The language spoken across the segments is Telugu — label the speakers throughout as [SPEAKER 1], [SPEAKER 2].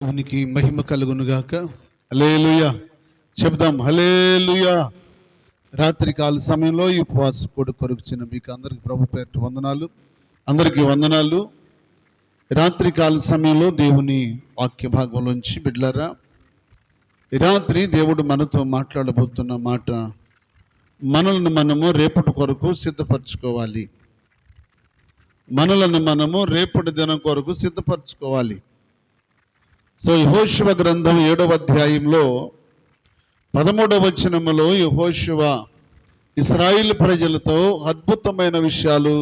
[SPEAKER 1] దేవునికి మహిమ కలుగునుగాక. హల్లెలూయా చెప్దాం. హల్లెలూయా. రాత్రికాల సమయంలో ఈ ఉపవాస కూడి కొరుకుచిన మీకు అందరికి ప్రభు పేరిట వందనాలు. అందరికీ వందనాలు. రాత్రికాల సమయంలో దేవుని వాక్య భాగంలోంచి బిడ్డలారా, ఈ రాత్రి దేవుడు మనతో మాట్లాడబోతున్న మాట, మనల్ని మనము రేపటి కొరకు సిద్ధపరచుకోవాలి. మనలను మనము రేపటి దినం కొరకు సిద్ధపరచుకోవాలి. సో యెహోషువ గ్రంథం 7వ అధ్యాయంలో 13వ వచనములో యెహోషువ ఇశ్రాయేలు ప్రజలతో అద్భుతమైన విషయాలు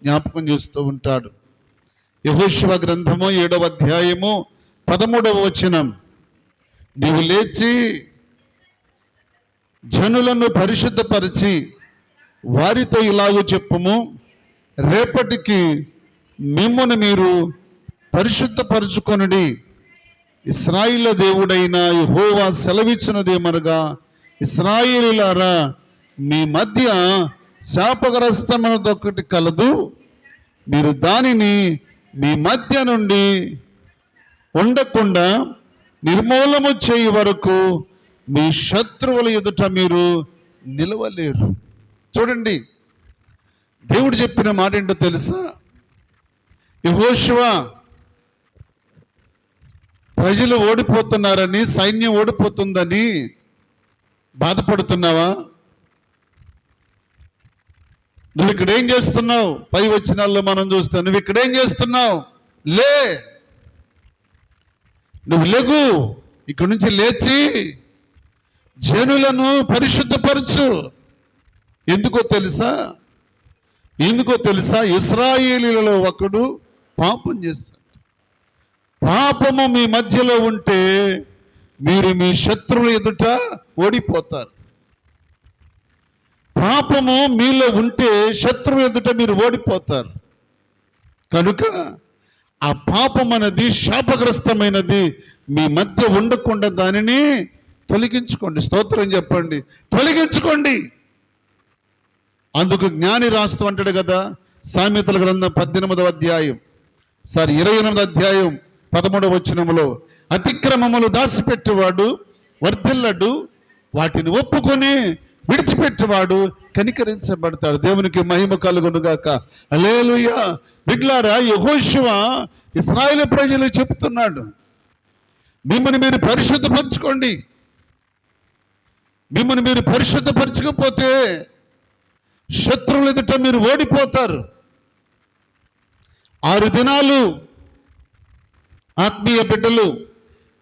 [SPEAKER 1] జ్ఞాపకం చేస్తూ ఉంటాడు. యెహోషువ గ్రంథము 7వ అధ్యాయము 13వ వచనం, నీవు లేచి జనులను పరిశుద్ధపరిచి వారితో ఇలాగూ చెప్పుము, రేపటికి మిమ్మును మీరు పరిశుద్ధపరచుకొనుడి. ఇశ్రాయేలు దేవుడైన యెహోవా సెలవిచ్చినదేమనగా, ఇశ్రాయేలీయులారా, మీ మధ్య శాపగ్రస్తమైనదొకటి కలదు. మీరు దానిని మీ మధ్య నుండి ఉండకుండా నిర్మూలము చేయి వరకు మీ శత్రువుల ఎదుట మీరు నిలవలేరు. చూడండి, దేవుడు చెప్పిన మాట ఏంటో తెలుసా? యెహోషువ, ప్రజలు ఓడిపోతున్నారని, సైన్యం ఓడిపోతుందని బాధపడుతున్నావా? నువ్వు ఇక్కడేం చేస్తున్నావు? పై వచనాల్లో మనం చూస్తాం. నువ్వు ఇక్కడేం చేస్తున్నావు? లే, నువ్వు లెగు, ఇక్కడి నుంచి లేచి జనులను పరిశుద్ధపరచు. ఎందుకో తెలుసా? ఇశ్రాయేలీయులలో ఒకడు పాపం చేస్తాడు. పాపము మీ మధ్యలో ఉంటే మీరు మీ శత్రువుల ఎదుట ఓడిపోతారు. పాపము మీలో ఉంటే శత్రువు ఎదుట మీరు ఓడిపోతారు. కనుక ఆ పాపం అనేది శాపగ్రస్తమైనది. మీ మధ్య ఉండకుండా దానిని తొలగించుకోండి. స్తోత్రం చెప్పండి. తొలగించుకోండి. అందుకు జ్ఞాని రాస్తూ అంటాడు కదా, సామెతల గ్రంథం 28వ అధ్యాయం 28వ అధ్యాయం 13వ వచనములో, అతిక్రమములు దాచిపెట్టేవాడు వర్ధిల్లడు, వాటిని ఒప్పుకొని విడిచిపెట్టేవాడు కనికరించబడతాడు. దేవునికి మహిమ కలుగునుగాక. హల్లెలూయా. బిడ్డలారా, యెహోషువ ఇశ్రాయేలు ప్రజలు చెప్తున్నాడు, మిమ్మల్ని మీరు పరిశుద్ధపరచుకోండి. మిమ్మల్ని మీరు పరిశుద్ధపరచకపోతే శత్రువుల ఎదుట మీరు ఓడిపోతారు. 6 దినాలు ఆత్మీయ బిడ్డలు,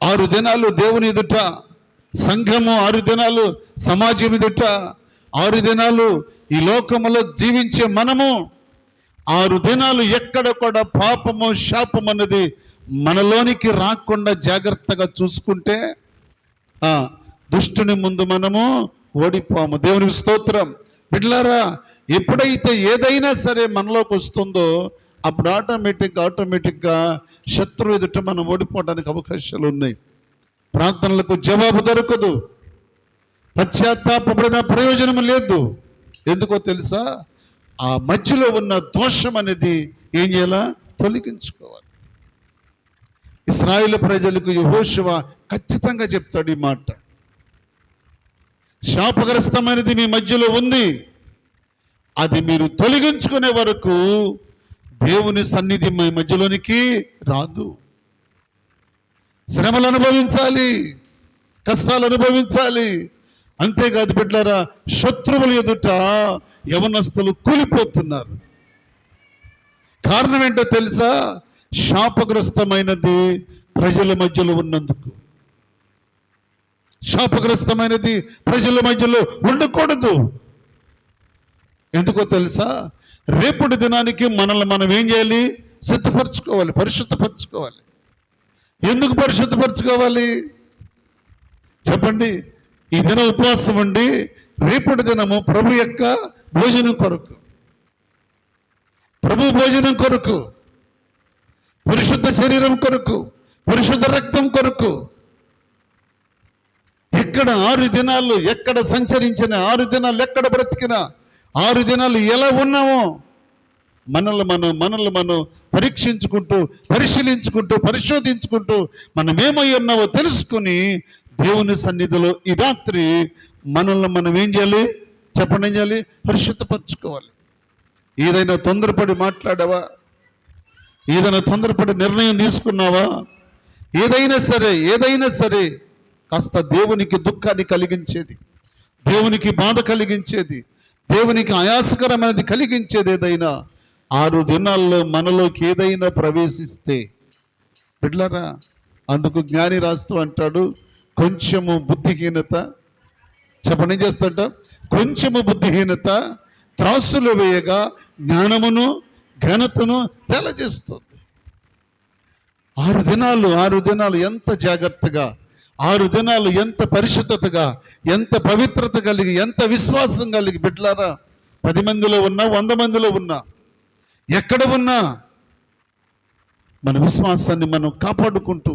[SPEAKER 1] 6 దినాలు దేవుని ఎదుట, సంఘము 6 దినాలు సమాజం ఎదుట, 6 దినాలు ఈ లోకములో జీవించే మనము 6 దినాలు ఎక్కడ కూడా పాపము శాపం అన్నది మనలోనికి రాకుండా జాగ్రత్తగా చూసుకుంటే దుష్టుని ముందు మనము ఓడిపోము. దేవునికి స్తోత్రం. బిడ్డలారా, ఎప్పుడైతే ఏదైనా సరే మనలోకి వస్తుందో అప్పుడు ఆటోమేటిక్గా శత్రువు ఎదుట మనం ఓడిపోవడానికి అవకాశాలు ఉన్నాయి. ప్రార్థనలకు జవాబు దొరకదు. పశ్చాత్తాపడిన ప్రయోజనం లేదు. ఎందుకో తెలుసా? ఆ మధ్యలో ఉన్న దోషం అనేది ఏం చేయాలా? తొలగించుకోవాలి. ఇశ్రాయేలు ప్రజలకు యెహోషువ ఖచ్చితంగా చెప్తాడు ఈ మాట. శాపగ్రస్తమైనది మీ మధ్యలో ఉంది, అది మీరు తొలగించుకునే వరకు దేవుని సన్నిధి మీ మధ్యలోనికి రాదు. శ్రమలు అనుభవించాలి, కష్టాలు అనుభవించాలి. అంతేకాదు బిడ్డలారా, శత్రువుల ఎదుట యవనస్తులు కూలిపోతున్నారు. కారణం ఏంటో తెలుసా? శాపగ్రస్తమైనది ప్రజల మధ్యలో ఉన్నందుకు. శాపగ్రస్తమైనది ప్రజల మధ్యలో ఉండకూడదు. ఎందుకో తెలుసా? రేపటి దినానికి మనల్ని మనం ఏం చేయాలి? సిద్ధపరచుకోవాలి, పరిశుద్ధపరచుకోవాలి. ఎందుకు పరిశుద్ధపరచుకోవాలి చెప్పండి? ఈ దినం ఉపవాసం ఉండి రేపటి దినము ప్రభు యొక్క భోజనం కొరకు, ప్రభు భోజనం కొరకు, పరిశుద్ధ శరీరం కొరకు, పరిశుద్ధ రక్తం కొరకు, ఎక్కడ 6 దినాలు ఎక్కడ సంచరించిన, 6 దినాలు ఎక్కడ బ్రతికినా, 6 దినాలు ఎలా ఉన్నామో మనల్ని మనం పరీక్షించుకుంటూ, పరిశీలించుకుంటూ, పరిశోధించుకుంటూ మనమేమై ఉన్నావో తెలుసుకుని దేవుని సన్నిధిలో ఈ రాత్రి మనల్ని మనం ఏం చేయాలి చెప్పండి, ఏం చేయాలి? పరిశుద్ధపరచుకోవాలి. ఏదైనా తొందరపడి మాట్లాడావా? ఏదైనా తొందరపడి నిర్ణయం తీసుకున్నావా? ఏదైనా సరే కాస్త దేవునికి దుఃఖాన్ని కలిగించేది, దేవునికి బాధ కలిగించేది, దేవునికి ఆయాసకరమైనది కలిగించేది ఏదైనా 6 దినాల్లో మనలోకి ఏదైనా ప్రవేశిస్తే బిడ్డలారా, అందుకు జ్ఞాని రాస్తూ అంటాడు, కొంచెము బుద్ధిహీనత, చెప్పండి ఏం చేస్తాంట? కొంచెము బుద్ధిహీనత త్రాసులు వేయగా జ్ఞానమును ఘనతను తెలజేస్తుంది. 6 దినాలు ఎంత జాగ్రత్తగా, 6 దినాలు ఎంత పరిశుద్ధతగా, ఎంత పవిత్రత కలిగి, ఎంత విశ్వాసం కలిగి బిడ్డలారా, 10 మందిలో ఉన్నా, 100 మందిలో ఉన్నా, ఎక్కడ ఉన్నా మన విశ్వాసాన్ని మనం కాపాడుకుంటూ,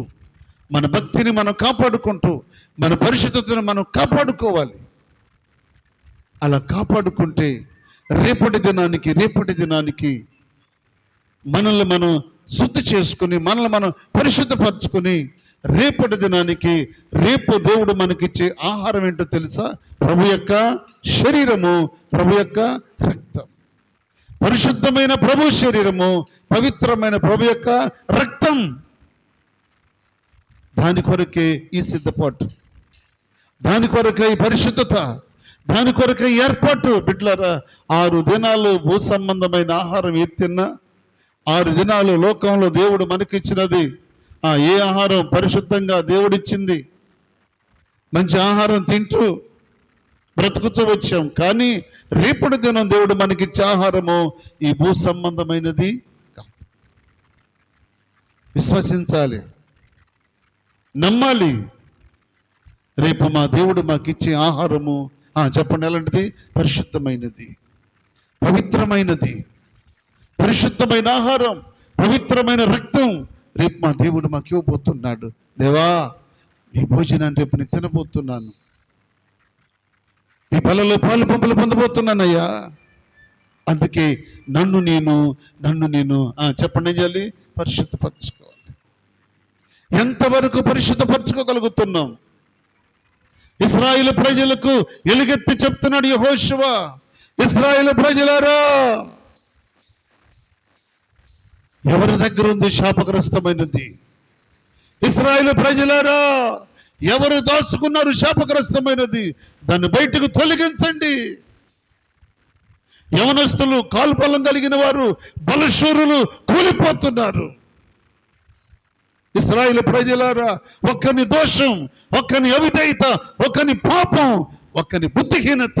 [SPEAKER 1] మన భక్తిని మనం కాపాడుకుంటూ, మన పరిశుద్ధతను మనం కాపాడుకోవాలి. అలా కాపాడుకుంటే రేపటి దినానికి మనల్ని మనం శుద్ధి చేసుకుని, మనల్ని మనం పరిశుద్ధపరచుకొని రేపటి దినానికి, రేపు దేవుడు మనకిచ్చే ఆహారం ఏంటో తెలుసా? ప్రభు యొక్క శరీరము, ప్రభు యొక్క రక్తం. పరిశుద్ధమైన ప్రభు శరీరము, పవిత్రమైన ప్రభు యొక్క రక్తం. దాని కొరకే ఈ సిద్ధపాటు, దాని కొరకే ఈ పరిశుద్ధత, దాని కొరకే ఏర్పాటు. బిడ్డలారా, 6 దినాలు భూ సంబంధమైన ఆహారం తిన్నా, 6 దినాలు లోకంలో దేవుడు మనకిచ్చినది ఏ ఆహారం పరిశుద్ధంగా దేవుడిచ్చింది, మంచి ఆహారం తింటూ బ్రతుకుతూ వచ్చాం. కానీ రేపటి దినం దేవుడు మనకిచ్చే ఆహారము ఈ భూ సంబంధమైనది కాదు. విశ్వసించాలి, నమ్మాలి. రేపు మా దేవుడు మాకిచ్చే ఆహారము చెప్పండి ఎలాంటిది? పరిశుద్ధమైనది, పవిత్రమైనది. పరిశుద్ధమైన ఆహారం, పవిత్రమైన రక్తం రేపు మా దేవుడు మాకు ఇవ్వబోతున్నాడు. దేవా, నీ భోజనాన్ని రేపు నేను తినబోతున్నాను, నీ బలలో పాలు పంపులు పొందబోతున్నానయ్యా. అందుకే నన్ను నేను చెప్పండి ఏం చేయాలి? పరిశుద్ధపరచుకోవాలి. ఎంతవరకు పరిశుద్ధపరచుకోగలుగుతున్నాం? ఇశ్రాయేలు ప్రజలకు ఎలుగెత్తి చెప్తున్నాడు యెహోషువ, ఇశ్రాయేలు ప్రజలారా, ఎవరి దగ్గర ఉంది శాపగ్రస్తమైనది? ఇశ్రాయేలు ప్రజలారా, ఎవరు దాచుకున్నారు శాపగ్రస్తమైనది? దాన్ని బయటకు తొలగించండి. యవనస్తులు, కాల్బలం కలిగిన వారు, బలశూరులు కూలిపోతున్నారు. ఇశ్రాయేలు ప్రజలారా, ఒక్కని దోషం, ఒక్కని అవిధేయత, ఒక్కని పాపం, ఒక్కని బుద్ధిహీనత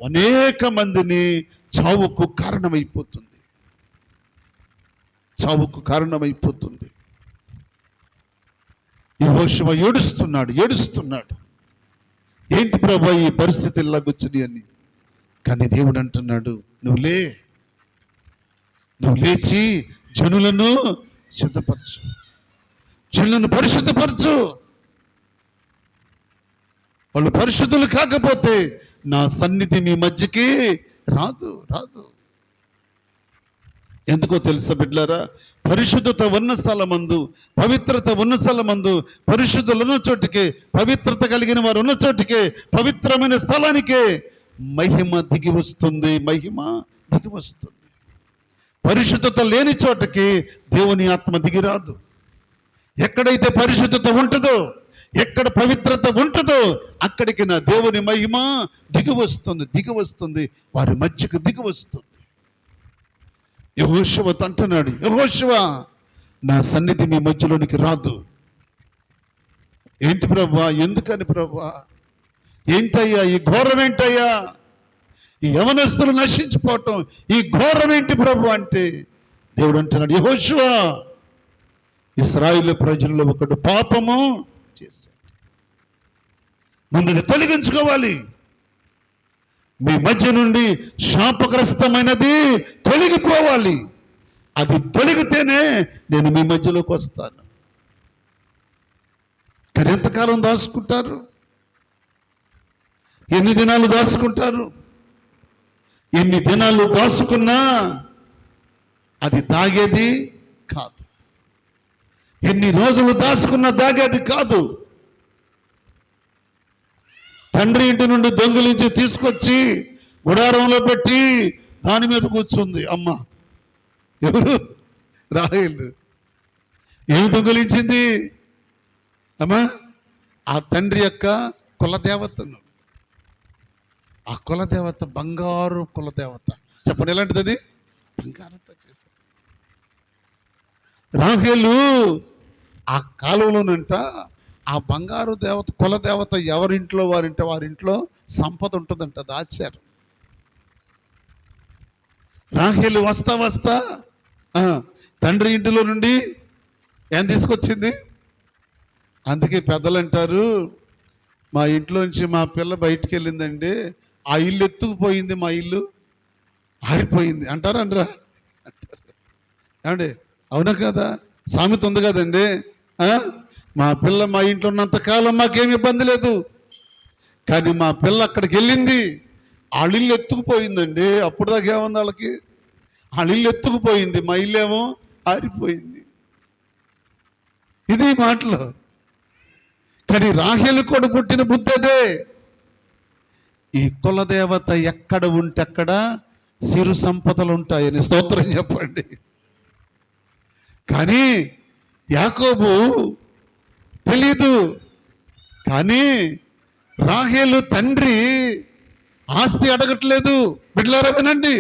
[SPEAKER 1] అనేక మందిని చావుకు కారణమైపోతుంది. యెహోషువ ఏడుస్తున్నాడు. ఏంటి ప్రభా ఈ పరిస్థితి ఇలాగొచ్చినాయి అని. కానీ దేవుడు అంటున్నాడు, నువ్వు లేచి జనులను సిద్ధపరచు, జనులను పరిశుద్ధపరచు. వాళ్ళు పరిశుద్ధులు కాకపోతే నా సన్నిధి మీ మధ్యకి రాదు. ఎందుకో తెలుసా బిడ్డలారా? పరిశుద్ధత ఉన్న స్థలమందు, పవిత్రత ఉన్న స్థలమందు, పరిశుద్ధులు ఉన్న చోటికే, పవిత్రత కలిగిన వారు ఉన్న చోటికే, పవిత్రమైన స్థలానికే మహిమ దిగి వస్తుంది. పరిశుద్ధత లేని చోటకి దేవుని ఆత్మ దిగిరాదు. ఎక్కడైతే పరిశుద్ధత ఉంటుందో, ఎక్కడ పవిత్రత ఉంటుందో అక్కడికి నా దేవుని మహిమ దిగి వస్తుంది, వారి మధ్యకు దిగి వస్తుంది. యెహోషువతో అంటున్నాడు, యెహోషువ, నా సన్నిధి మీ మధ్యలోనికి రాదు. ఏంటి ప్రభువా? ఎందుకని ప్రభువా? ఏంటయ్యా ఈ ఘోరం? ఏంటయ్యా ఈ యవనస్తులు నశించిపోవటం? ఈ ఘోరం ఏంటి ప్రభు అంటే దేవుడు అంటున్నాడు, యెహోషువ, ఇశ్రాయేలు ప్రజల్లో ఒకడు పాపము చేశాడు, ముందు తొలగించుకోవాలి. మీ మధ్య నుండి శాపగ్రస్తమైనది తొలగిపోవాలి. అది తొలగితేనే నేను మీ మధ్యలోకి వస్తాను. కానీ ఎంతకాలం దాచుకుంటారు? ఎన్ని దినాలు దాచుకుంటారు? ఎన్ని దినాలు దాచుకున్నా అది దాగేది కాదు. ఎన్ని రోజులు దాచుకున్న దాగేది కాదు. తండ్రి ఇంటి నుండి దొంగిలించి తీసుకొచ్చి గుడారంలో పెట్టి దాని మీద కూర్చుంది అమ్మ. ఎవరు? రాహేలు. ఏమి దొంగిలించింది అమ్మా? ఆ తండ్రి యొక్క కులదేవతను. ఆ కులదేవత బంగారు కులదేవత. చెప్పండి, ఎలాంటిది అది? బంగారంతో చేశారు. రాహేలు ఆ కాలంలోనంట ఆ బంగారు దేవత కులదేవత ఎవరింట్లో వారింట్లో సంపద ఉంటుందంట, దాచారు. రాహేలు వస్తా తండ్రి ఇంటిలో నుండి ఏం తీసుకొచ్చింది? అందుకే పెద్దలు అంటారు, మా ఇంట్లోంచి మా పిల్ల బయటికి వెళ్ళిందండి, ఆ ఇల్లు ఎత్తుకుపోయింది, మా ఇల్లు ఆరిపోయింది అంటారా అంటారా? ఏమండి, అవునా కదా? సామెత ఉంది కదండి. మా పిల్ల మా ఇంట్లో ఉన్నంతకాలం మాకేమి ఇబ్బంది లేదు, కానీ మా పిల్ల అక్కడికి వెళ్ళింది, వాళ్ళ ఇల్లు ఎత్తుకుపోయిందండి. అప్పుడు దాకా ఏముంది వాళ్ళకి? వాళ్ళ ఇల్లు ఎత్తుకుపోయింది, మా ఇల్లు ఏమో ఆరిపోయింది. ఇది మాటలు. కానీ రాహేలు కూడా పుట్టిన బుద్ధి అదే. ఈ కులదేవత ఎక్కడ ఉంటే అక్కడ సిరు సంపదలు ఉంటాయని స్తోత్రం చెప్పండి. కానీ యాకోబు తెలీదు. కానీ రాహేలు తండ్రి ఆస్తి అడగట్లేదు. బిడ్డలారా వినండి,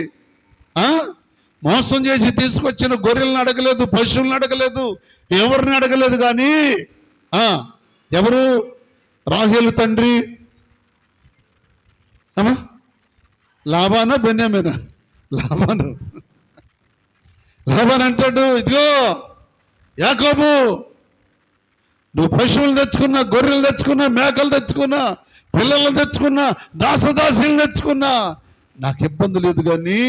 [SPEAKER 1] మోసం చేసి తీసుకొచ్చిన గొర్రెలను అడగలేదు, పశువులను అడగలేదు, ఎవరిని అడగలేదు. కానీ ఎవరు? రాహేలు తండ్రి లాబానా బెన్యామీనా? లాబాన్ అంటాడు, ఇదిగో యాకోబు, నువ్వు పశువులు తెచ్చుకున్నా, గొర్రెలు తెచ్చుకున్నా, మేకలు తెచ్చుకున్నా, పిల్లలను తెచ్చుకున్నా, దాసదాసీలు తెచ్చుకున్నా, నాకు ఇబ్బంది లేదు. కానీ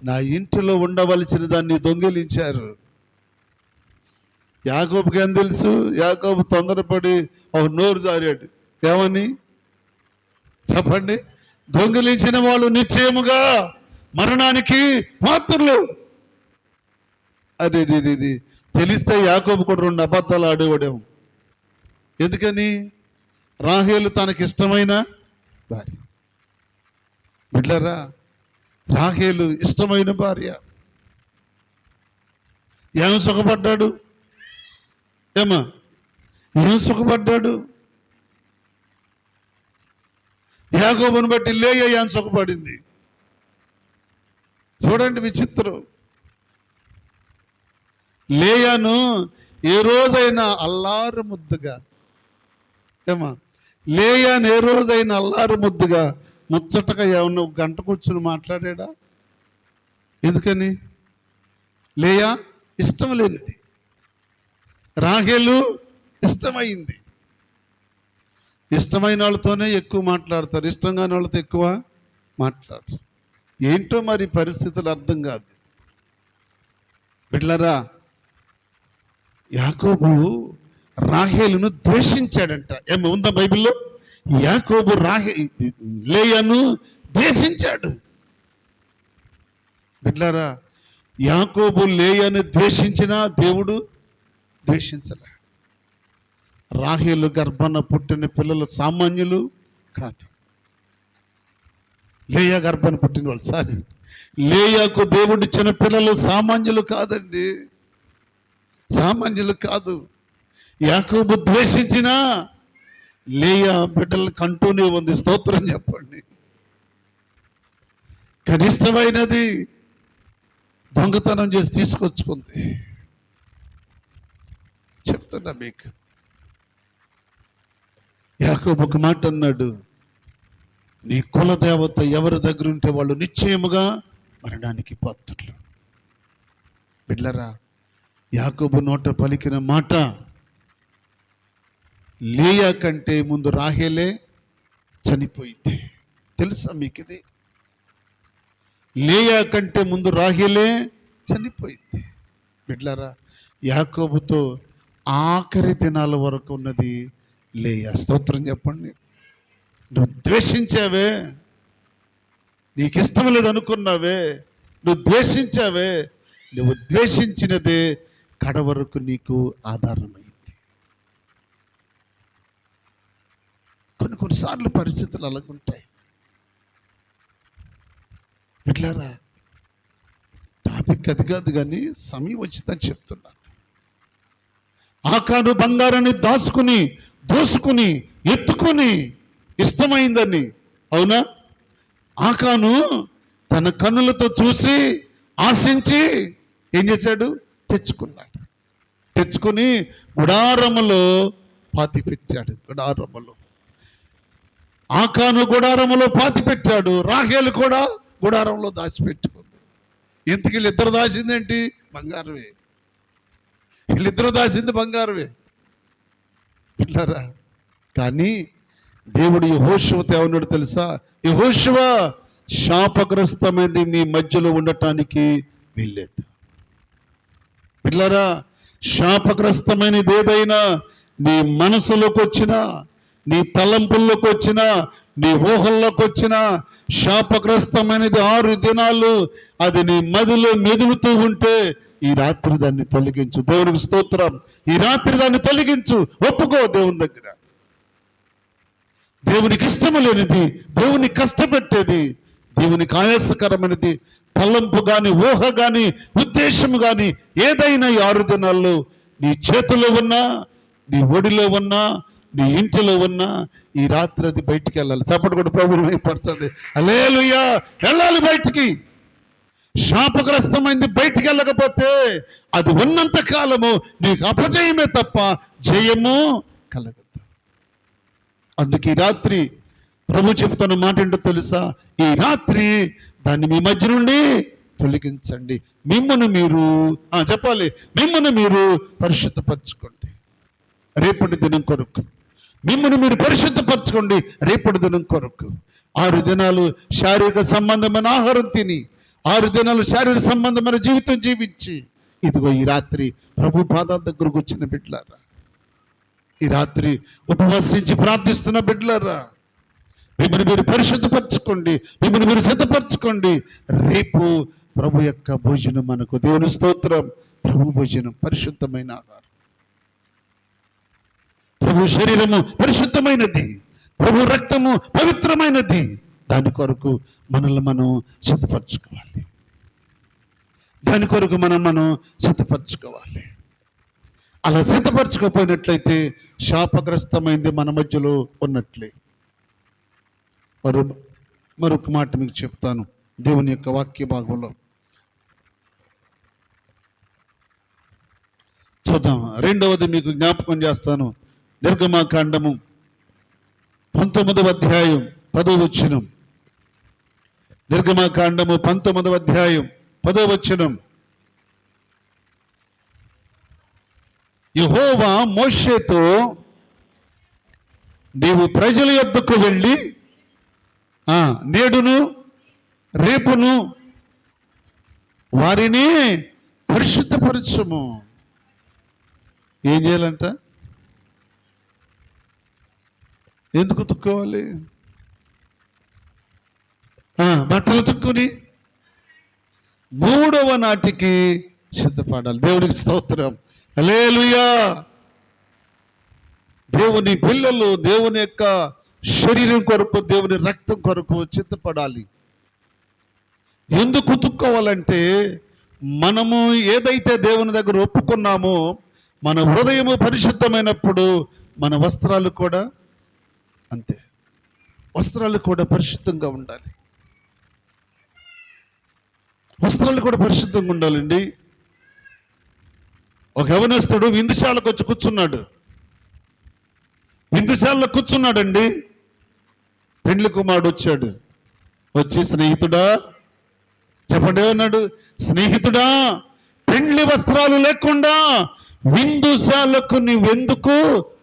[SPEAKER 1] నా ఇంటిలో ఉండవలసిన దాన్ని దొంగిలించారు. యాకోబుకి ఏం తెలుసు? యాకోబు తొందరపడి ఒక నోరు జారాడు. ఏమని చెప్పండి? దొంగిలించిన వాళ్ళు నిశ్చయముగా మరణానికి పాత్రులు. అదే తెలిస్తే యాకోబు కూడా 2 అబద్ధాలు ఆడేవాడేమో. ఎందుకని? రాహేలు తనకిష్టమైన భార్య. బిడ్డలారా, రాహేలు ఇష్టమైన భార్య. ఏం సుఖపడ్డాడు? ఏం సుఖపడ్డాడు? యాకోబుని బట్టి లేయా ఏం సుఖపడింది? చూడండి విచిత్రం. లేయాను ఏ రోజైనా అల్లారు ముద్దుగా లేయాను ఏ రోజైనా అల్లారు ముద్దుగా ముచ్చటగా ఏమన్నా గంట కూర్చుని మాట్లాడా? ఎందుకని? లేయా ఇష్టం లేనిది, రాహేలు ఇష్టమైంది. ఇష్టమైన వాళ్ళతోనే ఎక్కువ మాట్లాడతారు, ఇష్టం కాని వాళ్ళతో ఎక్కువ మాట్లాడరు. ఏంటో మరి పరిస్థితులు అర్థం కాదు. బిడ్డలారా, యాకోబు రాహేలును ద్వేషించాడంట. ఏమో ఉందా బైబిల్లో? యాకోబు లేయాను ద్వేషించాడు. బిడ్డలారా, యాకోబు లేయాను ద్వేషించినా దేవుడు ద్వేషించలే. రాహేలు గర్భాన పుట్టిన పిల్లలు సామాన్యులు కాదు. లేయా గర్భాన పుట్టిన వాళ్ళు లేయాకు దేవుడు ఇచ్చిన పిల్లలు సామాన్యులు కాదండి, సామాన్యులు కాదు. యాకోబు ద్వేషించినా లేయా బిడ్డలు కంటూనే ఉంది. స్తోత్రం చెప్పండి. కనిష్టమైనది దొంగతనం చేసి తీసుకొచ్చుకుంది. చెప్తున్నా మీకు. యాకోబు ఒక మాట అన్నాడు, నీ కులదేవత ఎవరి దగ్గర ఉంటే వాళ్ళు నిశ్చయముగా మరణానికి పాత్రులు. బిడ్డలారా, యాకోబు నోట పలికిన మాట లేయా కంటే ముందు రాహేలే చనిపోయింది. తెలుసా మీకు ఇది? లేయా కంటే ముందు రాహేలే చనిపోయింది. బిడ్డలారా, యాకోబుతో ఆఖరి దినాల వరకు ఉన్నది లేయా. స్తోత్రం చెప్పండి. నువ్వు ద్వేషించావే, నీకు ఇష్టం లేదనుకున్నావే, నువ్వు ద్వేషించావే, నువ్వు ద్వేషించినదే కడవరకు నీకు ఆధారమైంది. కొన్నిసార్లు పరిస్థితులు అలాగుంటాయి. బిడ్డలారా, టాపిక్ అది కాదు కానీ సమయం వచ్చిందని చెప్తున్నాను. ఆకాను బంగారాన్ని దాచుకుని దోసుకుని ఎత్తుకుని ఇష్టమైందని, అవునా? ఆకాను తన కన్నులతో చూసి ఆశించి ఏం చేశాడు? తెచ్చుకున్నాడు. తెచ్చుకుని గుడారములో పాతి పెట్టాడు. ఆకాను గుడారములో పాతి పెట్టాడు. రాహేలు కూడా గుడారంలో దాచిపెట్టుకుంది. ఇంతకీ వీళ్ళిద్దరు దాచిందేంటి? బంగారమే. వీళ్ళిద్దరూ దాచింది బంగారమే. ఇట్లారా, కానీ దేవుడు యెహోషువతో ఏమన్నాడు తెలుసా? యెహోషువ, శాపగ్రస్తమైనది మీ మధ్యలో ఉండటానికి వీల్లేదు. పిల్లరా, శాపగ్రస్తమైనది ఏదైనా నీ మనసులోకి వచ్చినా, నీ తలంపుల్లోకి వచ్చినా, నీ ఊహల్లోకి వచ్చినా, శాపగ్రస్తమైనది 6 దినాలు అది నీ మదిలో మెదులుతూ ఉంటే ఈ రాత్రి దాన్ని తొలగించు. దేవునికి స్తోత్రం. ఈ రాత్రి దాన్ని తొలగించు. ఒప్పుకో దేవుని దగ్గర. దేవునికి ఇష్టము లేనిది, దేవుని కష్టపెట్టేది, దేవునికి ఆయాసకరమైనది తలంపు కానీ, ఊహ కానీ, ఉద్దేశము కానీ ఏదైనా ఈ 6 దినాల్లో నీ చేతిలో ఉన్నా, నీ ఒడిలో ఉన్నా, నీ ఇంటిలో ఉన్నా ఈ రాత్రి అది బయటికి వెళ్ళాలి. చప్పటి కూడా ప్రభువుని పరచండి. హల్లెలూయా. వెళ్ళాలి బయటికి. శాపగ్రస్తమైంది బయటికి వెళ్ళకపోతే అది ఉన్నంత కాలము నీకు అపజయమే తప్ప జయము కలగదు. అందుకే ఈ రాత్రి ప్రభు చెబుతున్న మాట ఏంటో తెలుసా? ఈ రాత్రి దాన్ని మీ మధ్య నుండి తొలగించండి. మిమ్మల్ని మీరు చెప్పాలి, మిమ్మల్ని మీరు పరిశుద్ధపరచుకోండి రేపటి దినం కొరకు. మిమ్మల్ని మీరు పరిశుద్ధపరచుకోండి రేపటి దినం కొరకు. 6 దినాలు శారీరక సంబంధమైన ఆహారం తిని, 6 దినాలు శారీరక సంబంధమైన జీవితం జీవించి, ఇదిగో ఈ రాత్రి ప్రభు పాదాల దగ్గరకు వచ్చిన బిడ్డలారా, ఈ రాత్రి ఉపవాసించి ప్రార్థిస్తున్న బిడ్డలారా, మిమ్మల్ని మీరు పరిశుద్ధపరచుకోండి, మిమ్మల్ని మీరు సిద్ధపరచుకోండి. రేపు ప్రభు యొక్క భోజనం మనకు. దేవుని స్తోత్రం. ప్రభు భోజనం పరిశుద్ధమైన ఆహారం. ప్రభు శరీరము పరిశుద్ధమైనది, ప్రభు రక్తము పవిత్రమైనది. దాని కొరకు మనల్ని మనం సిద్ధపరచుకోవాలి. దాని కొరకు మనం సిద్ధపరచుకోవాలి. అలా సిద్ధపరచుకోపోయినట్లయితే శాపగ్రస్తమైంది మన మధ్యలో ఉన్నట్లే. మరొక మాట మీకు చెప్తాను దేవుని యొక్క వాక్య భాగంలో. చూద్దాం. 2వది మీకు జ్ఞాపకం చేస్తాను. నిర్గమాకాండము 19వ అధ్యాయం 10వ వచనం. నిర్గమాకాండము 19వ అధ్యాయం 10వ వచనం. యెహోవా మోషేతో, నీవు ప్రజల యొద్దకు వెళ్ళి నేడును రేపును వారిని పరిశుద్ధపరచుము. ఏం చేయాలంట? ఎందుకు తుక్కోవాలి? బట్టలు తుక్కుని 3వ నాటికి సిద్ధపడాలి. దేవునికి స్తోత్రం. హల్లెలూయా. దేవుని పిల్లలు దేవుని యొక్క శరీరం కొరకు, దేవుని రక్తం కొరకు సిద్ధపడాలి. ఎందుకు తుక్కోవాలంటే, మనము ఏదైతే దేవుని దగ్గర ఒప్పుకున్నామో, మన హృదయము పరిశుద్ధమైనప్పుడు మన వస్త్రాలు కూడా అంతే. వస్త్రాలు కూడా పరిశుద్ధంగా ఉండాలి. వస్త్రాలు కూడా పరిశుద్ధంగా ఉండాలండి. ఒక యవనస్తుడు విందుశాలకు వచ్చి కూర్చున్నాడు. విందుశాలలో కూర్చున్నాడండి. పెండ్లి కుమారుడు వచ్చాడు. వచ్చి, స్నేహితుడా, చెప్పండి ఏమన్నాడు? స్నేహితుడా, పెండ్లి వస్త్రాలు లేకుండా విందుశాలకు నీవెందుకు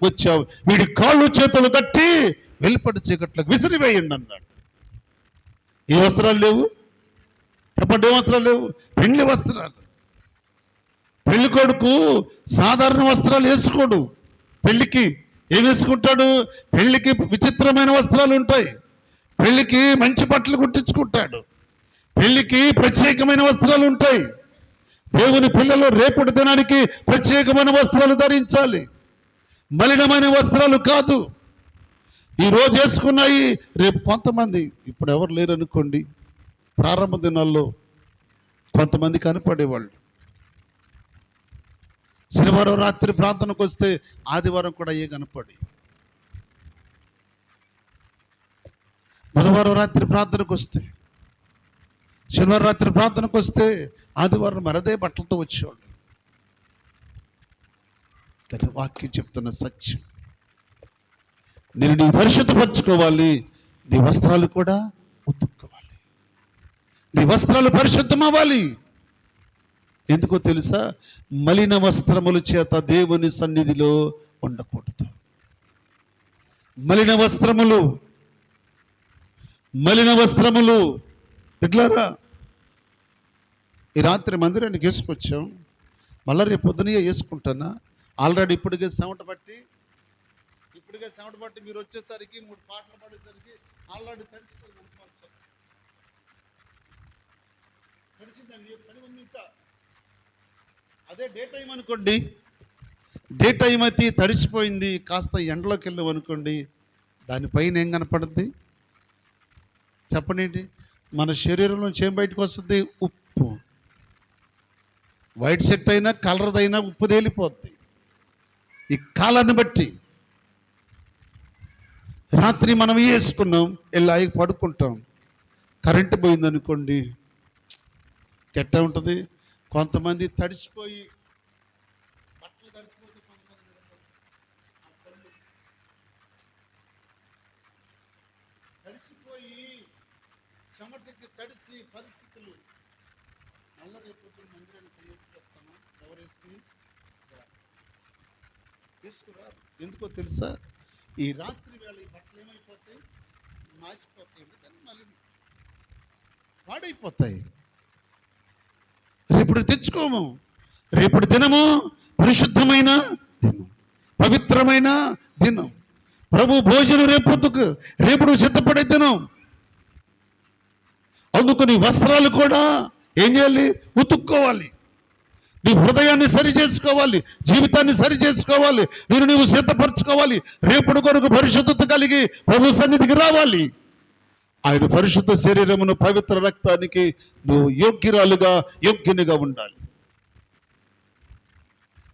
[SPEAKER 1] వచ్చావు? వీడి కాళ్ళు చేతులు కట్టి వెలుపడి చీకట్లకు విసిరివేయండి అన్నాడు. ఏ వస్త్రాలు లేవు? చెప్పండి, ఏ వస్త్రాలు లేవు? పెండ్లి వస్త్రాలు. పెళ్లి కొడుకు సాధారణ వస్త్రాలు వేసుకోడు. పెళ్లికి ఏం వేసుకుంటాడు? పెళ్లికి విచిత్రమైన వస్త్రాలు ఉంటాయి. పెళ్లికి మంచి బట్టలు కుట్టించుకుంటాడు. పెళ్లికి ప్రత్యేకమైన వస్త్రాలు ఉంటాయి. దేవుని పిల్లలు రేపటి దినానికి ప్రత్యేకమైన వస్త్రాలు ధరించాలి. మలినమైన వస్త్రాలు కాదు. ఈ రోజు వేసుకున్నాయి, రేపు కొంతమంది, ఇప్పుడు ఎవరు లేరు అనుకోండి, ప్రారంభ దినాల్లో కొంతమంది కనపడేవాళ్ళు. శనివారం రాత్రి ప్రార్థనకు వస్తే ఆదివారం కూడా అయ్యే కనపడి, బుధవారం రాత్రి ప్రార్థనకు వస్తే, శనివారం రాత్రి ప్రార్థనకు వస్తే ఆదివారం మరదే బట్టలతో వచ్చేవాళ్ళు. కానీ వాక్యం చెప్తున్న సత్యం, నేను నీ పరిశుద్ధపరచుకోవాలి, నీ వస్త్రాలు కూడా ఉతుక్కోవాలి, నీ వస్త్రాలు పరిశుద్ధం అవ్వాలి. ఎందుకో తెలుసా? మలిన వస్త్రముల చేత దేవుని సన్నిధిలో ఉండకూడదు. మలిన వస్త్రములు ఎట్లారా? ఈ రాత్రి మందిరానికి వేసుకొచ్చాం, మళ్ళీ రేపు పొద్దునే వేసుకుంటానా? ఆల్రెడీ ఇప్పటికే చెమట పట్టి మీరు వచ్చేసరికి 3 పాటలు పడేసరికి ఆల్రెడీ తడిసిపోయింది అనుకోవచ్చు. తడిసిందండి, పని ఉంది ఇంకా. అదే డే టైం అనుకోండి, డే టైం అయితే తడిసిపోయింది, కాస్త ఎండలోకి వెళ్ళాం అనుకోండి, దానిపైన ఏం కనపడుద్ది చెప్పండి? మన శరీరంలోంచి ఏం బయటకు వస్తుంది? ఉప్పు. వైట్ షర్ట్ అయినా కలర్దైనా ఉప్పు తేలిపోద్ది. ఈ కాలాన్ని బట్టి రాత్రి మనం వేసుకున్నాం, వెళ్ళి పడుకుంటాం, కరెంటు పోయిందనుకోండి, ఎట్లా ఉంటుంది? కొంతమంది తడిసిపోయి బట్టలు తడిసిపోతే, తడిసిపోయి చెమటకి తడిసి పరిస్థితులు. మళ్ళీ రేపు మందిరానికి వేసుకొస్తాను. ఎవరు వేసుకురారు. ఎందుకో తెలుసా? ఈ రాత్రి వేళ ఈ బట్టలు ఏమైపోతాయి? మాసిపోతాయి, మళ్ళీ పాడైపోతాయి. రేపుడు తెచ్చుకోము. రేపటి దినము పరిశుద్ధమైన దినం, పవిత్రమైన దినం. ప్రభు భోజనం రేపుడు సిద్ధపడే దినం. అందుకు నీ వస్త్రాలు కూడా ఏం చేయాలి? ఉతుక్కోవాలి. నీ హృదయాన్ని సరి చేసుకోవాలి, జీవితాన్ని సరి చేసుకోవాలి, నీవు సిద్ధపరచుకోవాలి. రేపటి కొరకు పరిశుద్ధత కలిగి ప్రభు సన్నిధికి రావాలి. ఆయన పరిశుద్ధ శరీరమును, పవిత్ర రక్తానికి నువ్వు యోగ్యునిగా ఉండాలి.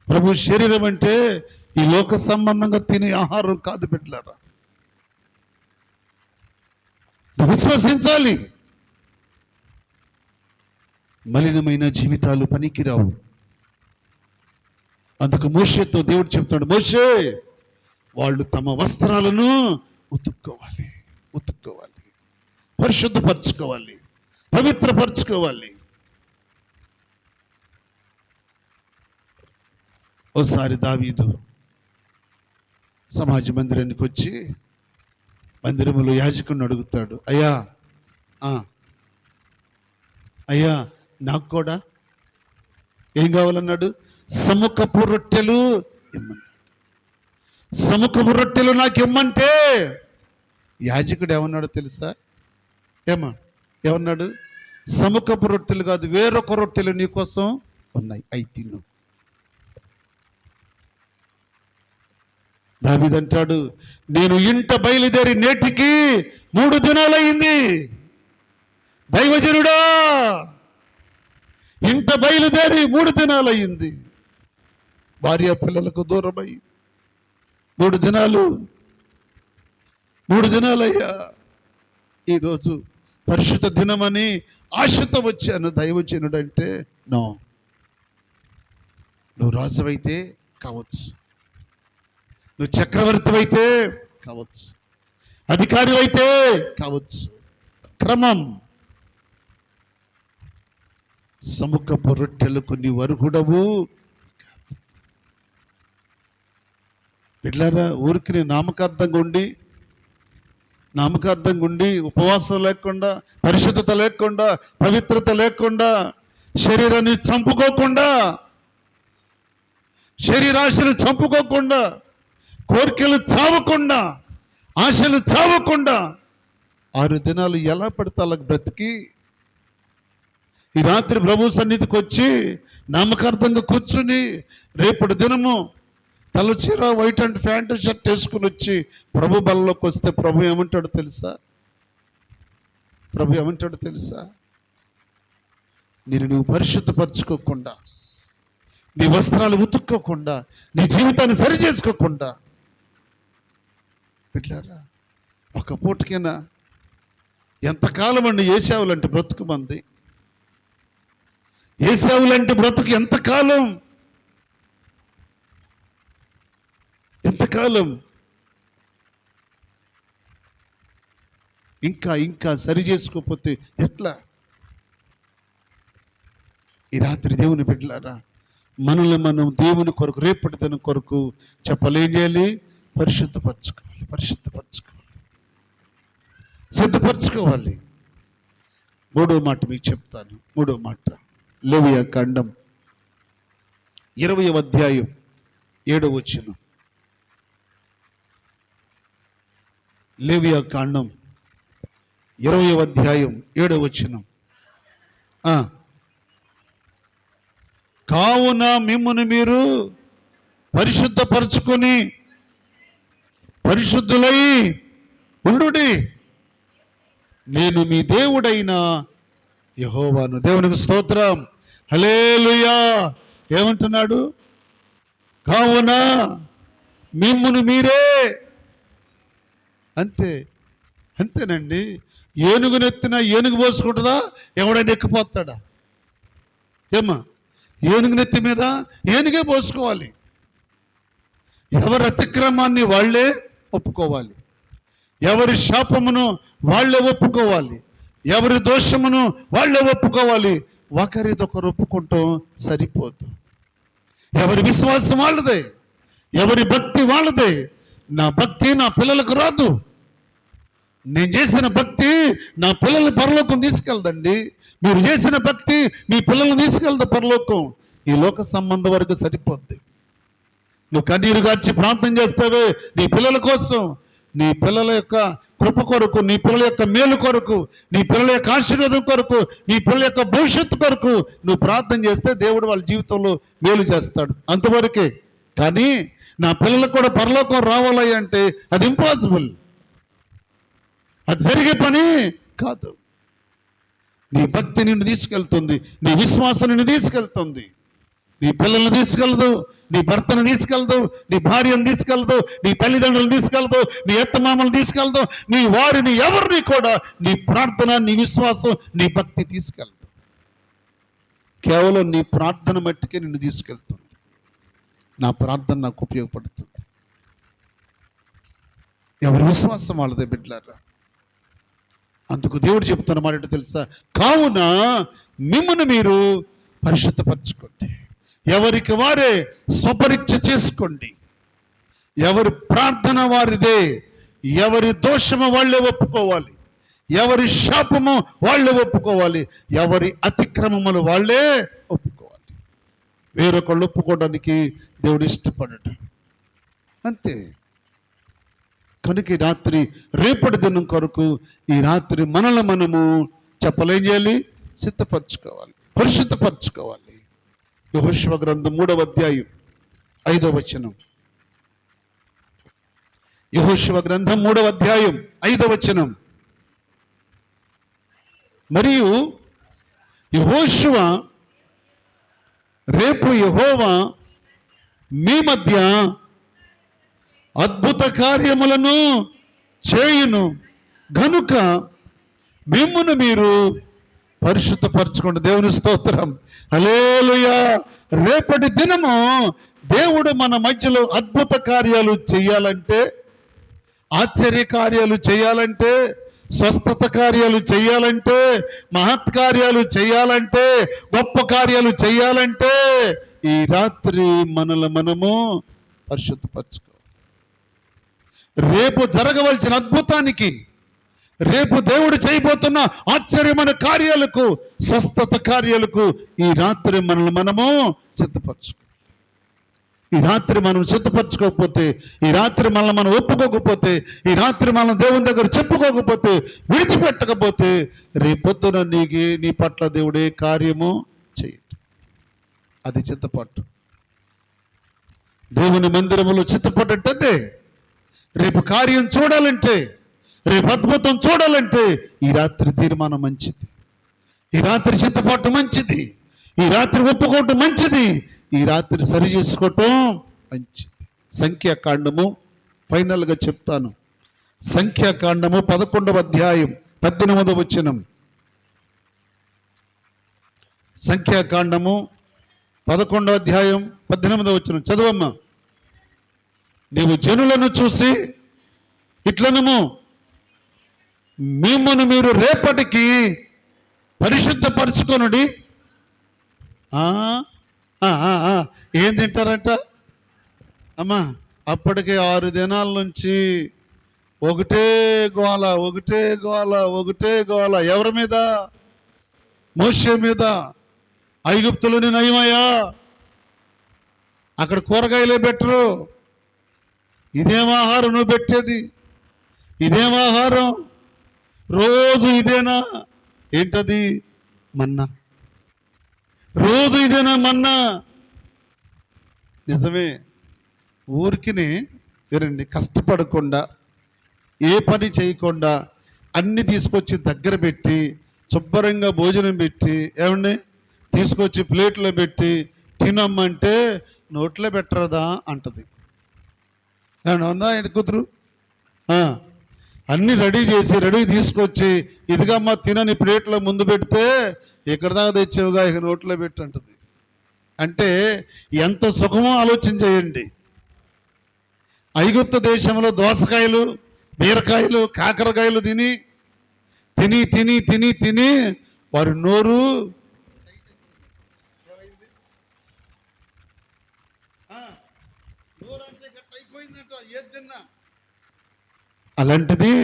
[SPEAKER 1] ప్రభు శరీరం అంటే ఈ లోక సంబంధంగా తినే ఆహారం కాదు బిడ్డలారా. విశ్వసించాలి. మలినమైన జీవితాలు పనికిరావు. అందుకు మోషేతో దేవుడు చెప్తాడు, మోషే, వాళ్ళు తమ వస్త్రాలను ఉతుక్కోవాలి, పరిశుద్ధపరచుకోవాలి, పవిత్రపరచుకోవాలి. ఓసారి దావీదు సమాజ మందిరానికి వచ్చి మందిరములో యాజకుడిని అడుగుతాడు, అయ్యా నాకు కూడా ఏం కావాలన్నాడు? సముఖపు రొట్టెలు ఇమ్మన్నాడు. సముఖపు రొట్టెలు నాకు ఇమ్మంటే యాజకుడు ఏమన్నాడు తెలుసా? ఏమన్నాడు? సముఖపు రొట్టెలు కాదు, వేరొక రొట్టెలు నీకోసం ఉన్నాయి, అయి తిను. దావీదంటాడు, నేను ఇంట బయలుదేరి నేటికి 3 దినాలయ్యింది. దైవజనుడా, ఇంట బయలుదేరి 3 దినాలయ్యింది. భార్య పిల్లలకు దూరమై 3 దినాలయ్యా. ఈరోజు పరిశుద్ధ దినమని ఆశతో వచ్చాను. దైవజనుడు అంటే, నో, నువ్వు రాజువైతే కావచ్చు, నువ్వు చక్రవర్తి అయితే కావచ్చు, అధికారి అయితే కావచ్చు, క్రమం. సముఖపు రొట్టెలు కొన్ని వరుగుడవు. బిడ్డలారా, ఊరికి నామకార్థంగా ఉండి ఉపవాసం లేకుండా, పరిశుద్ధత లేకుండా, పవిత్రత లేకుండా, శరీరాన్ని చంపుకోకుండా, శరీరాశలు చంపుకోకుండా, కోరికలు చావకుండా, ఆశలు చావకుండా 6 దినాలు ఎలా పడితే అలా బ్రతికి ఈ రాత్రి ప్రభు సన్నిధికి వచ్చి నామకార్థంగా కూర్చుని రేపటి దినము తలచీర వైట్ అండ్ ప్యాంటు షర్ట్ వేసుకుని వచ్చి ప్రభు బలంలోకి వస్తే ప్రభు ఏమంటాడు తెలుసా? ప్రభు ఏమంటాడు తెలుసా? నువ్వు పరిశుద్ధపరచుకోకుండా, నీ వస్త్రాలు ఉతుక్కోకుండా, నీ జీవితాన్ని సరి చేసుకోకుండా, బిడ్డలారా ఒక పూటకైనా ఎంతకాలం అండి ఏసావులంటే బ్రతుకు మంది? ఏసావులంటే బ్రతుకు ఎంతకాలం? ఎంతకాలం? ఇంకా సరి చేసుకోకపోతే ఎట్లా? ఈ రాత్రి దేవుని బిడ్డలారా, మనల్ని మనం దేవుని కొరకు, రేపటి దినం కొరకు చెప్పలేం చేయాలి? పరిశుద్ధపరచుకోవాలి, సిద్ధపరచుకోవాలి. మూడో మాట మీకు చెప్తాను. మూడో మాట లేవియా కాండం 20వ అధ్యాయం 7వ వచనం. లేవియా కాండం 20వ అధ్యాయం 7వ వచనం. కావున మిమ్మును మీరు పరిశుద్ధపరచుకొని పరిశుద్ధులై ఉండుడి, నేను మీ దేవుడైన యెహోవాను. దేవునికి స్తోత్రం, హల్లెలూయా. ఏమంటున్నాడు? కావున మిమ్మును మీరే. అంతేనండి. ఏనుగునెత్తిన ఏనుగు పోసుకుంటుందా? ఎవడైనా ఎక్కిపోతాడా? ఏమ్మా, ఏనుగునెత్తి మీద ఏనుగే పోసుకోవాలి. ఎవరి అతిక్రమాన్ని వాళ్ళే ఒప్పుకోవాలి, ఎవరి శాపమును వాళ్ళే ఒప్పుకోవాలి, ఎవరి దోషమును వాళ్ళే ఒప్పుకోవాలి. ఒకరిదొకరు ఒప్పుకుంటాం సరిపోదు. ఎవరి విశ్వాసం వాళ్ళదే, ఎవరి భక్తి వాళ్ళదే. నా భక్తి నా పిల్లలకు రాదు. నేను చేసిన భక్తి నా పిల్లల్ని పరలోకం తీసుకెళ్దండి. మీరు చేసిన భక్తి మీ పిల్లల్ని తీసుకెళ్తా పరలోకం. ఈ లోక సంబంధం వరకు సరిపోద్ది. నువ్వు కన్నీరు గార్చి ప్రార్థన చేస్తావే నీ పిల్లల కోసం, నీ పిల్లల యొక్క కృప కొరకు, నీ పిల్లల యొక్క మేలు కొరకు, నీ పిల్లల యొక్క ఆశీర్వాదం కొరకు, నీ పిల్లల యొక్క భవిష్యత్తు కొరకు నువ్వు ప్రార్థన చేస్తే దేవుడు వాళ్ళ జీవితంలో మేలు చేస్తాడు. అంతవరకే. కానీ నా పిల్లలకు కూడా పరలోకం రావాలి అంటే అది ఇంపాసిబుల్, అది జరిగే పని కాదు. నీ భక్తి నిన్ను తీసుకెళ్తుంది, నీ విశ్వాసం నిన్ను తీసుకెళ్తుంది. నీ పిల్లల్ని తీసుకెళ్దు, నీ భర్తను తీసుకెళ్దు, నీ భార్యను తీసుకెళ్దు, నీ తల్లిదండ్రులను తీసుకెళ్దు, నీ అత్తమామలను తీసుకెళ్దు, నీ వారిని ఎవరిని కూడా నీ ప్రార్థన, నీ విశ్వాసం, నీ భక్తి తీసుకెళ్దు. కేవలం నీ ప్రార్థన మట్టికే నిన్ను తీసుకెళ్తుంది. నా ప్రార్థన నాకు ఉపయోగపడుతుంది. ఎవరి విశ్వాసం వాళ్ళదే బిడ్డలారా. అందుకు దేవుడు చెప్తున్న మాట ఏంటో తెలుసా? కావున మిమ్మల్ని మీరు పరిశుద్ధపరచుకోండి, ఎవరికి వారే స్వపరీక్ష చేసుకోండి. ఎవరి ప్రార్థన వారిదే, ఎవరి దోషము వాళ్ళే ఒప్పుకోవాలి, ఎవరి శాపము వాళ్ళే ఒప్పుకోవాలి, ఎవరి అతిక్రమములు వాళ్ళే ఒప్పుకోవాలి. వేరొకళ్ళు ఒప్పుకోవడానికి దేవుడు ఇష్టపడడు. అంతే. కనుక ఈ రాత్రి రేపటి దినం కొరకు ఈ రాత్రి మనల్ని మనము చెప్పలేం చేయాలి? సిద్ధపరచుకోవాలి, పరిశుద్ధపరచుకోవాలి. యెహోషువ గ్రంథం 3వ అధ్యాయం 5వ వచనం. యెహోషువ గ్రంథం 3వ అధ్యాయం 5వ వచనం. మరియు యెహోషువ రేపు యెహోవా మీ మధ్య అద్భుత కార్యములను చేయును గనుక మిమ్మును మీరు పరిశుద్ధపరచుకోండి. దేవుని స్తోత్రం, హల్లెలూయా. రేపటి దినము దేవుడు మన మధ్యలో అద్భుత కార్యాలు చేయాలంటే, ఆశ్చర్య కార్యాలు చేయాలంటే, స్వస్థత కార్యాలు చేయాలంటే, మహత్కార్యాలు చేయాలంటే, గొప్ప కార్యాలు చేయాలంటే ఈ రాత్రి మనల్ని మనము పరిశుద్ధపరచుకోవాలి. రేపు జరగవలసిన అద్భుతానికి, రేపు దేవుడు చేయబోతున్న ఆశ్చర్యమైన కార్యాలకు, స్వస్థత కార్యాలకు ఈ రాత్రి మనల్ని మనము సిద్ధపరచుకోవాలి. ఈ రాత్రి మనం సిద్ధపరచుకోకపోతే, ఈ రాత్రి మనం ఒప్పుకోకపోతే, ఈ రాత్రి మనం దేవుని దగ్గర చెప్పుకోకపోతే, విడిచిపెట్టకపోతే, రేపొద్దున నీ పట్ల దేవుడే కార్యము చేయడు. అది చిత్తపాటు. దేవుని మందిరములో చిత్తపడ్డట్టే. రేపు కార్యం చూడాలంటే, రేపు అద్భుతం చూడాలంటే ఈ రాత్రి తీర్మానం మంచిది, ఈ రాత్రి చిత్తపాటు మంచిది, ఈ రాత్రి ఒప్పుకోవటం మంచిది, ఈ రాత్రి సరి చేసుకోవటం మంచిది. సంఖ్యాకాండము ఫైనల్గా చెప్తాను. సంఖ్యాకాండము 11వ అధ్యాయం 18వ వచనం. సంఖ్యాకాండము 11వ అధ్యాయం 18వ వచనం చదవమ్మా. నీవు జనులను చూసి ఇట్లనము, మిమ్మల్ని మీరు రేపటికి పరిశుద్ధపరచుకొనుడి. ఏం తింటారంట అమ్మా? అప్పటికే 6 దినాల నుంచి ఒకటే గోల, ఒకటే గోల, ఒకటే గోల. ఎవరి మీద? మోషే మీద. ఐగుప్తులోని నయమయ్యా, అక్కడ కూరగాయలే పెట్టరు. ఇదేం ఆహారం నువ్వు పెట్టేది? ఇదేం ఆహారం? రోజు ఇదేనా? ఏంటది? మన్నా. రోజు ఇదేనా మన్నా? నిజమే. ఊరికినే వినండి, కష్టపడకుండా, ఏ పని చేయకుండా అన్ని తీసుకొచ్చి దగ్గర పెట్టి శుభ్రంగా భోజనం పెట్టి, ఏమండి తీసుకొచ్చి ప్లేట్లో పెట్టి తినమ్మంటే నోట్లో పెట్టరదా అంటది. ఏమన్నా ఉందా ఇంటి కూతురు? అన్నీ రెడీ చేసి రెడీ తీసుకొచ్చి ఇదిగమ్మా తినని ప్లేట్లో ముందు పెడితే ఇక్కడ దాకా తెచ్చేవుగా ఇక నోట్లో పెట్టి అంటది. అంటే ఎంత సుఖమో ఆలోచన చేయండి. ఐగుప్తు దేశంలో దోసకాయలు, బీరకాయలు, కాకరకాయలు తిని తిని తిని తిని తిని వారి నోరు అలాంటిది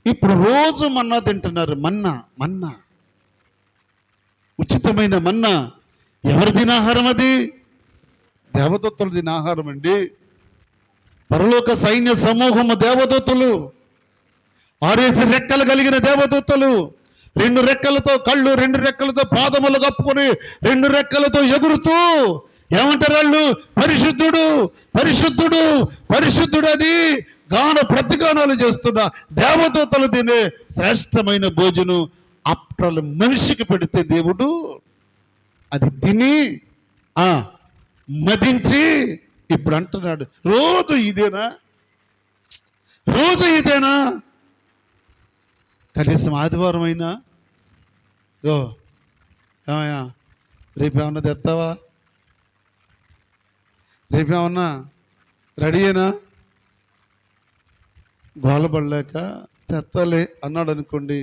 [SPEAKER 1] ఇప్పుడు రోజు మన్నా తింటున్నారు. మన్నా మన్నా ఉచితమైన మన్నా. ఎవరు తిన ఆహారం? అది దేవదూతలు తిన ఆహారం అండి. పరలోక సైన్య సమూహము దేవదూతలు, 6 రెక్కలు కలిగిన దేవదూతలు, 2 రెక్కలతో కళ్ళు, 2 రెక్కలతో పాదములు కప్పుకొని 2 రెక్కలతో ఎగురుతూ ఏమంటారు వాళ్ళు? పరిశుద్ధుడు, పరిశుద్ధుడు, పరిశుద్ధుడు అని ప్రతిగానాలు చేస్తున్న దేవదూతలు తినే శ్రేష్టమైన భోజనం అప్పటి మనిషికి పెడితే దేవుడు అది తిని మదించి ఇప్పుడు అంటున్నాడు, రోజు ఇదేనా? రోజు ఇదేనా? కనీసం ఆదివారం అయినా ఏమయ్యా రేపేమన్నా తెస్తావా? రేపేమన్నా రెడీ అయినా? గోలపడలేక తెత్తలే అన్నాడు అనుకోండి,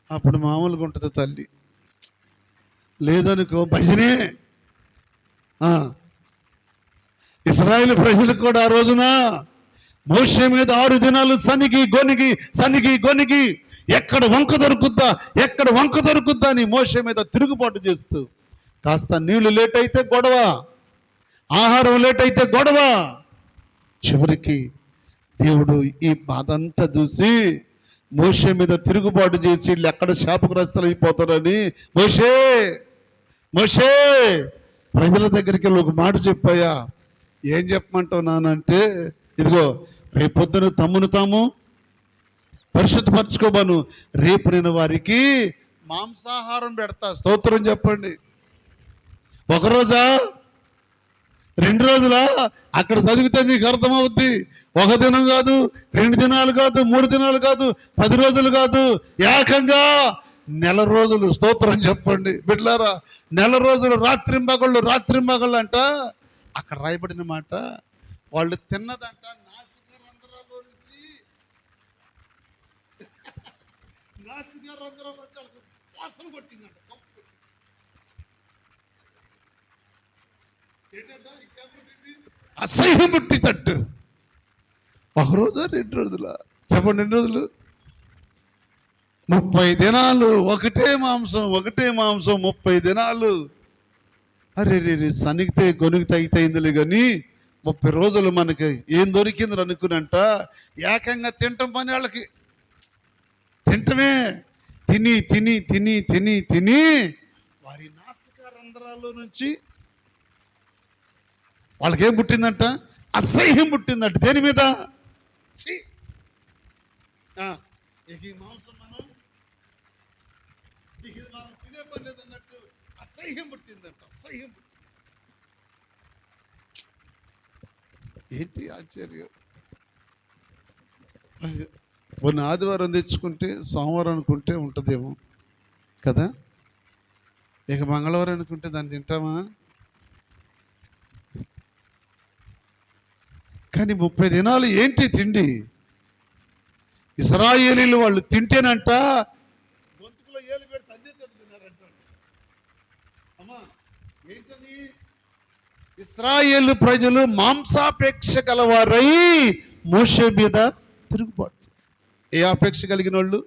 [SPEAKER 1] అప్పుడు మామూలుగా ఉంటుంది తల్లి. లేదనుకో భజనే. ఇశ్రాయేలు ప్రజలకు కూడా ఆ రోజున మోషే మీద 6 దినాలు సనిగి గొనిగి సనిగి గొనిగి ఎక్కడ వంక దొరుకుద్దా, ఎక్కడ వంక దొరుకుద్దా అని మోషే మీద తిరుగుబాటు చేస్తూ, కాస్త నీళ్లు లేట్ అయితే గొడవ, ఆహారం లేట్ అయితే గొడవ. చివరికి దేవుడు ఈ బాధ అంతా చూసి మోషే మీద తిరుగుబాటు చేసి వీళ్ళు ఎక్కడ శాపగ్రస్తులు అయిపోతారని మోషే మోషే ప్రజల దగ్గరికి ఒక మాట చెప్పాయా. ఏం చెప్పమంటావు నానంటే, ఇదిగో రేపొద్దున తమ్మును తాము పరిశుద్ధపరచుకోబాను, రేపు నేను వారికి మాంసాహారం పెడతా. స్తోత్రం చెప్పండి. 1 రోజా 2 రోజులా? అక్కడ చదివితే మీకు అర్థమవుద్ది. 1 దినం కాదు, 2 దినాలు కాదు, 3 దినాలు కాదు, 10 రోజులు కాదు, ఏకంగా నెల రోజులు. స్తోత్రం చెప్పండి బిడ్డలారా. నెల రోజులు రాత్రింబగళ్ళు రాత్రింబగళ్ళు అంట. అక్కడ రాయబడిన మాట, వాళ్ళు తిన్నదంట నాసిక రంధ్రాల్లో నుంచి వాసన కొట్టిందంట. అసహ్యం పుట్టినట్టు. 1 రోజు 2 రోజుల చెప్పండి, 2 రోజులు 30 దినాలు ఒకటే మాంసం, ఒకటే మాంసం 30 దినాలు. అరే రే రే సనిగితే గొనుగు తగ్గితేందిలే కానీ 30 రోజులు మనకి ఏం దొరికింది అనుకునంట ఏకంగా తింటాం పని వాళ్ళకి. తింటమే తిని తిని తిని తిని తిని వారి నాసిక రంధ్రాల్లో నుంచి వాళ్ళకేం పుట్టిందంట? అసహ్యం పుట్టిందంట. దేని మీద? ఈ మాంసం మనం తినే పని లేదన్నట్టు అసహ్యం పుట్టిందంట. అసహ్యం పుట్టింది. ఏంటి ఆశ్చర్యం! కొన్ని ఆదివారం తెచ్చుకుంటే సోమవారం అనుకుంటే ఉంటుందేమో కదా, ఇక మంగళవారం అనుకుంటే దాన్ని తింటామా? కానీ 30 దినాలు ఏంటి తిండి? ఇశ్రాయేలీలు వాళ్ళు తింటేనంట గొంతుకులో ఏలు పెడితే అందేతోటి తిన్నారంట. అమ్మా ఏంటని? ఇశ్రాయేలు ప్రజలు మాంసాపేక్ష గలవారై మోషే మీద తిరుగుబాటు చేస్తారు. ఏ ఆపేక్ష కలిగిన వాళ్ళు?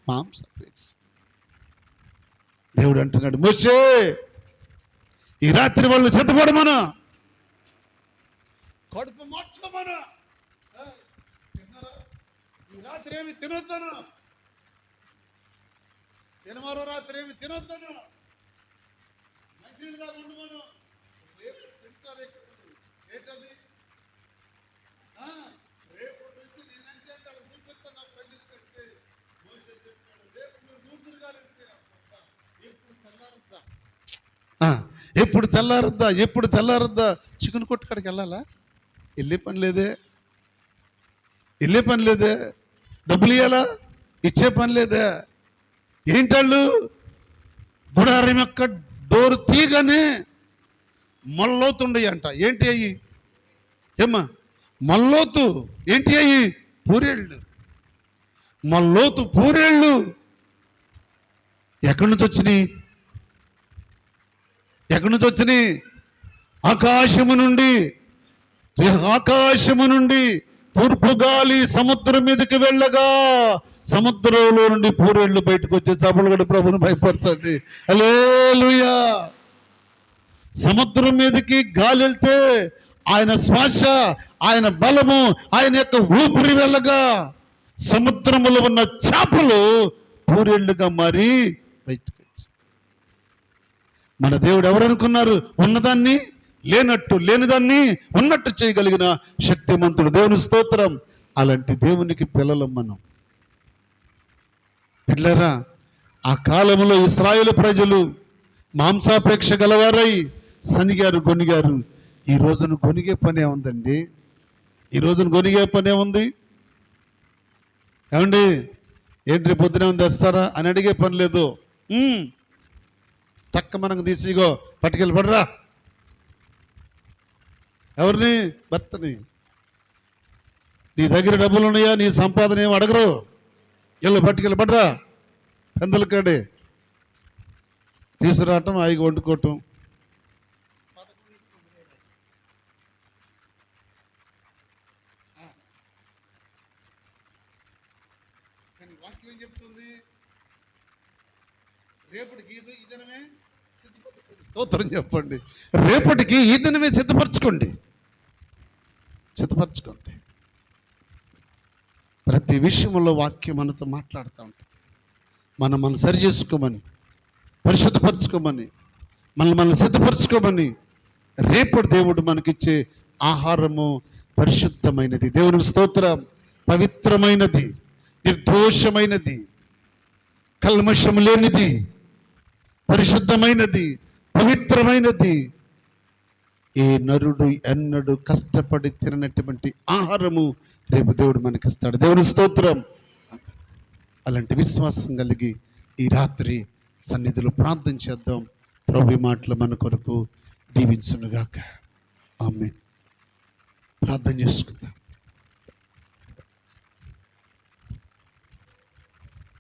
[SPEAKER 1] మాంసాపేక్ష. దేవుడు అంటున్నాడు, మోషే ఈ రాత్రి వాళ్ళు సిద్ధపడమను, కడుపు మార్చుకోమను, ఈ రాత్రి ఏమి తినొద్దను, శనివారం రాత్రి ఏమి తినొద్దను, మంచినీళ్ళుగా ఉండమను. ఏంటది? రేపు నుంచి నేనంటే చూపిస్తాను నా ప్రజలు కంటే. రేపు మీరు నూతురుగా ఎప్పుడు తెల్లారద్దా, ఎప్పుడు తెల్లారద్దా, ఎప్పుడు తెల్లారద్దా. చికెన్ కొట్టు కాడికి వెళ్ళాలా? వెళ్ళే పని లేదే, వెళ్ళే పని లేదే. డబ్బులు ఇవ్వాలా? ఇచ్చే పని లేదే. ఏంటాళ్ళు గుడారం యొక్క డోరు తీగానే మల్లోతుండయి అంట. ఏంటి అయ్యి? ఏమ్మా మల్లోతు ఏంటి అయ్యి? పూరేళ్ళు. మల్లోతు పూరేళ్ళు ఎక్కడి నుంచి వచ్చినాయి? ఎక్కడి నుంచి వచ్చినాయి? ఆకాశము నుండి. ఆకాశము నుండి తూర్పు గాలి సముద్రం మీదకి వెళ్ళగా సముద్రంలో నుండి పూరేళ్ళు బయటకు వచ్చే చపలు కూడా ప్రభుని భయపరచండి. హల్లెలూయా. సముద్రం మీదకి గాలి వెళ్తే ఆయన శ్వాస, ఆయన బలము, ఆయన యొక్క ఊపిరి వెళ్ళగా సముద్రములో ఉన్న చేపలు పూరేళ్లుగా మారి బయటకు వచ్చి. మన దేవుడు ఎవరనుకున్నారు? ఉన్నదాన్ని లేనట్టు, లేనిదాన్ని ఉన్నట్టు చేయగలిగిన శక్తిమంతుడు. దేవుని స్తోత్రం. అలాంటి దేవునికి పిల్లలు మనం. పిల్లరా, ఆ కాలంలో ఇశ్రాయేలు ప్రజలు మాంసాపేక్ష గలవారై సనిగారు, గొనిగారు. ఈ రోజున గొనిగే పనే ఉందండి. ఈ రోజున గొనిగే పనే ఉంది. ఏమండి ఏంటి రేపు పొద్దునే తెస్తారా అని అడిగే పని లేదు. టక్క మనకు తీసిగో పట్టుకెళ్ళి పడరా. ఎవరిని? భర్తని. నీ దగ్గర డబ్బులు ఉన్నాయా? నీ సంపాదన ఏమి అడగరు. వెళ్ళి పట్టుకెళ్ళి పడరా. పెందల కాడే తీసుకురావటం, ఆయిగా వండుకోవటం. కానీ వాక్యం ఏం చెప్తుంది? రేపటికి ఈ దినమే సిద్ధపరచుకోండి. స్తోత్రం చెప్పండి. రేపటికి ఈ దినమే సిద్ధపరచుకోండి. సిద్ధపరచుకోండి. ప్రతి విషయంలో వాక్యం మనతో మాట్లాడుతూ ఉంటుంది. మనం సరి చేసుకోమని, పరిశుద్ధపరచుకోమని, మనం సిద్ధపరచుకోమని. రేపటి దేవుడు మనకిచ్చే ఆహారము పరిశుద్ధమైనది. దేవునికి స్తోత్రం. పవిత్రమైనది, నిర్దోషమైనది, కల్మషం లేనిది, పరిశుద్ధమైనది, పవిత్రమైనది. ఏ నరుడు ఎన్నడు కష్టపడి తిననటువంటి ఆహారము రేపు దేవుడు మనకిస్తాడు. దేవుని స్తోత్రం. అలాంటి విశ్వాసం కలిగి ఈ రాత్రి సన్నిధిలో ప్రార్థన చేద్దాం. ప్రభు మాటలు మన కొరకు దీవించునుగాక. ఆమేన్. ప్రార్థన చేసుకుందాం.